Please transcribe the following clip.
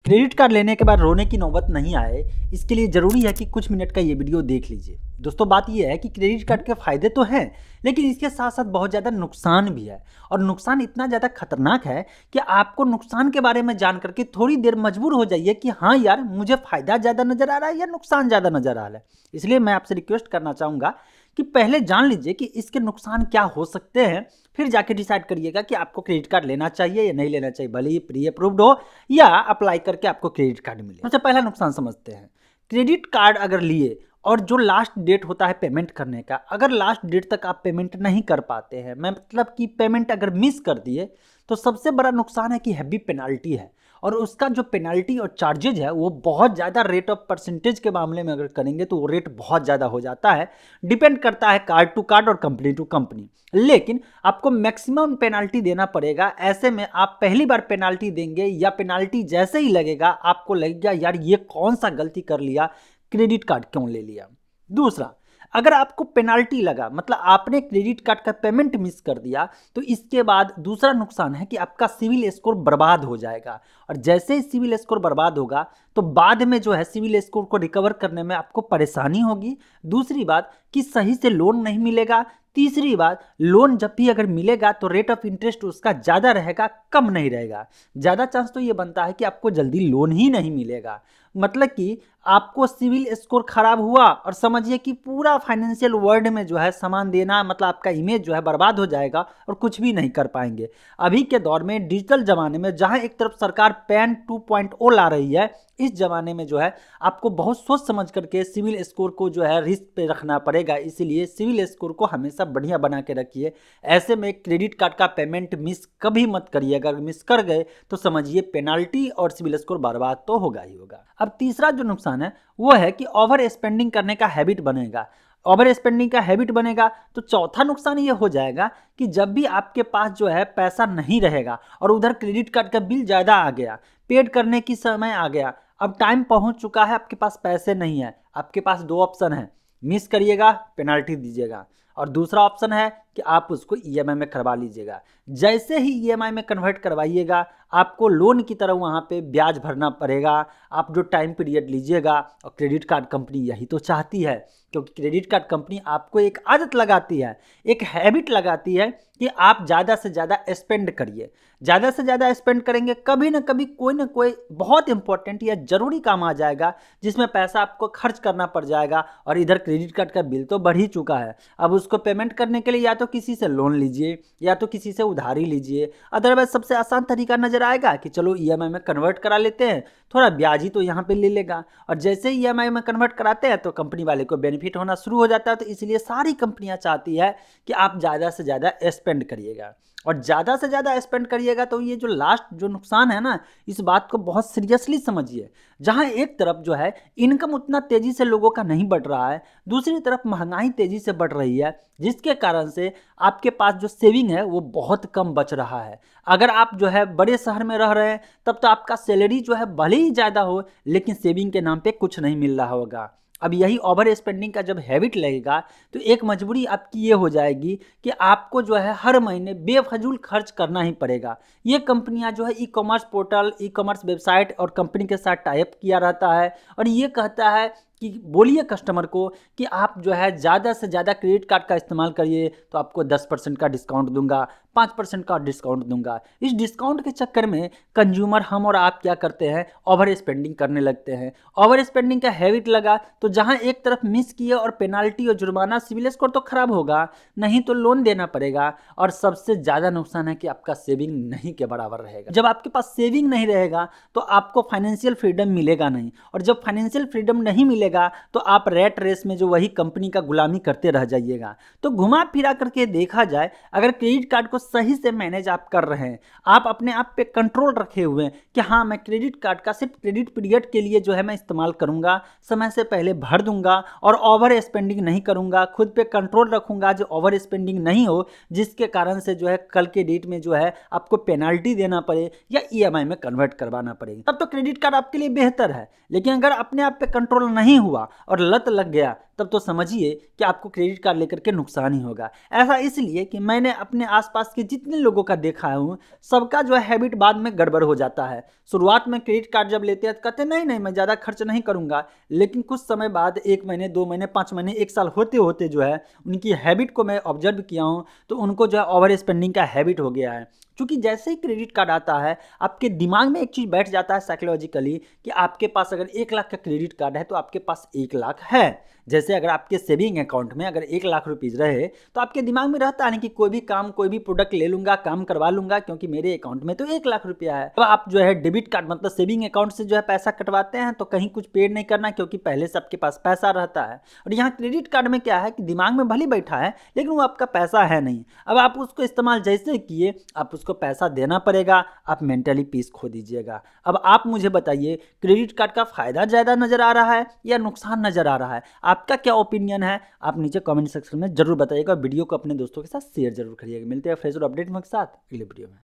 Credit card लेने के बाद रोने की नौबत नहीं आए, इसके लिए ज़रूरी है कि कुछ मिनट का ये वीडियो देख लीजिए। दोस्तों, बात ये है कि क्रेडिट कार्ड के फ़ायदे तो हैं, लेकिन इसके साथ साथ बहुत ज़्यादा नुकसान भी है। और नुकसान इतना ज़्यादा खतरनाक है कि आपको नुकसान के बारे में जान करके थोड़ी देर मजबूर हो जाइए कि हाँ यार, मुझे फ़ायदा ज़्यादा नज़र आ रहा है या नुकसान ज़्यादा नज़र आ रहा है। इसलिए मैं आपसे रिक्वेस्ट करना चाहूँगा कि पहले जान लीजिए कि इसके नुकसान क्या हो सकते हैं, फिर जाके डिसाइड करिएगा कि आपको क्रेडिट कार्ड लेना चाहिए या नहीं लेना चाहिए, भले ही प्री अप्रूव्ड हो या अप्लाई करके आपको क्रेडिट कार्ड मिले। सबसे पहला नुकसान समझते हैं। क्रेडिट कार्ड अगर लिए और जो लास्ट डेट होता है पेमेंट करने का, अगर लास्ट डेट तक आप पेमेंट नहीं कर पाते हैं, मतलब कि पेमेंट अगर मिस कर दिए, तो सबसे बड़ा नुकसान है कि हैवी पेनाल्टी है। और उसका जो पेनाल्टी और चार्जेज है वो बहुत ज़्यादा, रेट ऑफ परसेंटेज के मामले में अगर करेंगे तो वो रेट बहुत ज़्यादा हो जाता है। डिपेंड करता है कार्ड टू कार्ड और कंपनी टू कंपनी, लेकिन आपको मैक्सिमम पेनाल्टी देना पड़ेगा। ऐसे में आप पहली बार पेनाल्टी देंगे या पेनाल्टी जैसे ही लगेगा आपको लगेगा यार ये कौन सा गलती कर लिया, क्रेडिट कार्ड क्यों ले लिया। दूसरा, अगर आपको पेनाल्टी लगा, मतलब आपने क्रेडिट कार्ड का पेमेंट मिस कर दिया, तो इसके बाद दूसरा नुकसान है कि आपका सिविल स्कोर बर्बाद हो जाएगा। और जैसे ही सिविल स्कोर बर्बाद होगा तो बाद में जो है सिविल स्कोर को रिकवर करने में आपको परेशानी होगी। दूसरी बात कि सही से लोन नहीं मिलेगा। तीसरी बात, लोन जब भी अगर मिलेगा तो रेट ऑफ इंटरेस्ट उसका ज़्यादा रहेगा, कम नहीं रहेगा। ज़्यादा चांस तो ये बनता है कि आपको जल्दी लोन ही नहीं मिलेगा। मतलब कि आपको सिविल स्कोर खराब हुआ और समझिए कि पूरा फाइनेंशियल वर्ल्ड में जो है सामान देना, मतलब आपका इमेज जो है बर्बाद हो जाएगा और कुछ भी नहीं कर पाएंगे। अभी के दौर में, डिजिटल ज़माने में, जहां एक तरफ सरकार पैन 2.0 ला रही है, इस ज़माने में जो है आपको बहुत सोच समझ करके सिविल स्कोर को जो है रिस्क पे रखना पड़ेगा। इसीलिए सिविल स्कोर को हमेशा बढ़िया बना के रखिए। ऐसे में क्रेडिट कार्ड का पेमेंट मिस कभी मत करिए। अगर मिस कर गए तो समझिए पेनाल्टी और सिविल स्कोर बर्बाद तो होगा ही होगा। अब तीसरा जो नुकसान है वो है कि ओवर स्पेंडिंग करने का हैबिट बनेगा। ओवर स्पेंडिंग का हैबिट बनेगा तो चौथा नुकसान ये हो जाएगा कि जब भी आपके पास जो है पैसा नहीं रहेगा और उधर क्रेडिट कार्ड का बिल ज़्यादा आ गया, पेड करने की समय आ गया, अब टाइम पहुंच चुका है, आपके पास पैसे नहीं है, आपके पास दो ऑप्शन है, मिस करिएगा, पेनाल्टी दीजिएगा, और दूसरा ऑप्शन है कि आप उसको ईएमआई में करवा लीजिएगा। जैसे ही ईएमआई में कन्वर्ट करवाइएगा आपको लोन की तरह वहाँ पे ब्याज भरना पड़ेगा। आप जो टाइम पीरियड लीजिएगा, और क्रेडिट कार्ड कंपनी यही तो चाहती है, क्योंकि क्रेडिट कार्ड कंपनी आपको एक आदत लगाती है, एक हैबिट लगाती है कि आप ज़्यादा से ज़्यादा स्पेंड करिए। ज़्यादा से ज़्यादा स्पेंड करेंगे, कभी ना कभी कोई ना कोई बहुत इंपॉर्टेंट या ज़रूरी काम आ जाएगा जिसमें पैसा आपको खर्च करना पड़ जाएगा। और इधर क्रेडिट कार्ड का बिल तो बढ़ ही चुका है, अब उसको पेमेंट करने के लिए या तो किसी से लोन लीजिए या तो किसी से उधारी लीजिए। अदरवाइज सबसे आसान तरीका नजर आएगा कि चलो ईएमआई में कन्वर्ट करा लेते हैं, थोड़ा ब्याज ही तो यहाँ पे ले लेगा। और जैसे ही ईएमआई में कन्वर्ट कराते हैं तो कंपनी वाले को बेनिफिट होना शुरू हो जाता है। तो इसलिए सारी कंपनियां चाहती है कि आप ज़्यादा से ज़्यादा स्पेंड करिएगा, और ज़्यादा से ज़्यादा स्पेंड करिएगा। तो ये जो लास्ट जो नुकसान है ना, इस बात को बहुत सीरियसली समझिए। जहाँ एक तरफ जो है इनकम उतना तेज़ी से लोगों का नहीं बढ़ रहा है, दूसरी तरफ महंगाई तेज़ी से बढ़ रही है, जिसके कारण से आपके पास जो सेविंग है वो बहुत कम बच रहा है। अगर आप जो है बड़े शहर में रह रहे हैं तब तो आपका सैलरी जो है भले ही ज़्यादा हो, लेकिन सेविंग के नाम पे कुछ नहीं मिल रहा होगा। अब यही ओवर स्पेंडिंग का जब हैबिट लगेगा तो एक मजबूरी आपकी ये हो जाएगी कि आपको जो है हर महीने बेफजूल खर्च करना ही पड़ेगा। ये कंपनियां जो है e commerce portal, e commerce website और कंपनी के साथ टाई अप किया रहता है, और ये कहता है कि बोलिए कस्टमर को कि आप जो है ज़्यादा से ज़्यादा क्रेडिट कार्ड का इस्तेमाल करिए तो आपको 10% का डिस्काउंट दूंगा, 5% का डिस्काउंट दूंगा। इस डिस्काउंट के चक्कर में कंज्यूमर, हम और आप क्या करते हैं, ओवर स्पेंडिंग करने लगते हैं। ओवर स्पेंडिंग का हैबिट लगा तो जहां एक तरफ मिस किए और पेनाल्टी और जुर्माना, सिविल स्कोर तो खराब होगा, नहीं तो लोन देना पड़ेगा, और सबसे ज़्यादा नुकसान है कि आपका सेविंग नहीं के बराबर रहेगा। जब आपके पास सेविंग नहीं रहेगा तो आपको फाइनेंशियल फ्रीडम मिलेगा नहीं, और जब फाइनेंशियल फ्रीडम नहीं मिलेगा तो आप रेट रेस में जो वही कंपनी का गुलामी करते रह जाइएगा। तो घुमा फिरा करके देखा जाए, अगर क्रेडिट कार्ड को सही से मैनेज आप कर रहे हैं, आप अपने आप पे कंट्रोल रखे हुए हैं कि हाँ मैं क्रेडिट कार्ड का सिर्फ क्रेडिट पीरियड के लिए जो है मैं इस्तेमाल करूंगा, समय से पहले भर दूंगा और ओवर स्पेंडिंग नहीं करूंगा, खुद पे कंट्रोल रखूंगा जो ओवर स्पेंडिंग नहीं हो, जिसके कारण से जो है कल के डेट में जो है आपको पेनाल्टी देना पड़े या ईएमआई में कन्वर्ट करवाना पड़ेगा, तब तो क्रेडिट कार्ड आपके लिए बेहतर है। लेकिन अगर अपने आप पे कंट्रोल नहीं हुआ और लत लग गया तब तो समझिए कि आपको क्रेडिट कार्ड लेकर के नुकसान ही होगा। ऐसा इसलिए कि मैंने अपने आसपास के जितने लोगों का देखा हूँ, सबका जो है हैबिट बाद में गड़बड़ हो जाता है। शुरुआत में क्रेडिट कार्ड जब लेते हैं तो कहते हैं नहीं नहीं मैं ज़्यादा खर्च नहीं करूँगा, लेकिन कुछ समय बाद 1 महीने 2 महीने 5 महीने 1 साल होते होते जो है उनकी हैबिट को मैं ऑब्जर्व किया हूँ, तो उनको जो है ओवर स्पेंडिंग का हैबिट हो गया है। क्योंकि जैसे ही क्रेडिट कार्ड आता है आपके दिमाग में एक चीज़ बैठ जाता है साइकोलॉजिकली कि आपके पास अगर 1 लाख का क्रेडिट कार्ड है तो आपके पास 1 लाख है। जैसे अगर आपके सेविंग अकाउंट में अगर 1 लाख रुपीज़ रहे तो आपके दिमाग में रहता है ना कि कोई भी काम कोई भी प्रोडक्ट ले लूँगा, काम करवा लूँगा, क्योंकि मेरे अकाउंट में तो 1 लाख रुपया है। अब आप जो है डेबिट कार्ड मतलब सेविंग अकाउंट से जो है पैसा कटवाते हैं तो कहीं कुछ पेड नहीं करना, क्योंकि पहले से आपके पास पैसा रहता है। और यहाँ क्रेडिट कार्ड में क्या है कि दिमाग में भले बैठा है लेकिन वो आपका पैसा है नहीं। अब आप उसको इस्तेमाल जैसे किए आप उसको पैसा देना पड़ेगा, आप मेंटली पीस खो दीजिएगा। अब आप मुझे बताइए क्रेडिट कार्ड का फ़ायदा ज़्यादा नज़र आ रहा है या नुकसान नज़र आ रहा है? आपका क्या ओपिनियन है? आप नीचे कमेंट सेक्शन में जरूर बताइएगा। वीडियो को अपने दोस्तों के साथ शेयर जरूर करिएगा। मिलते हैं फ्रेश और अपडेट के साथ अगले वीडियो में।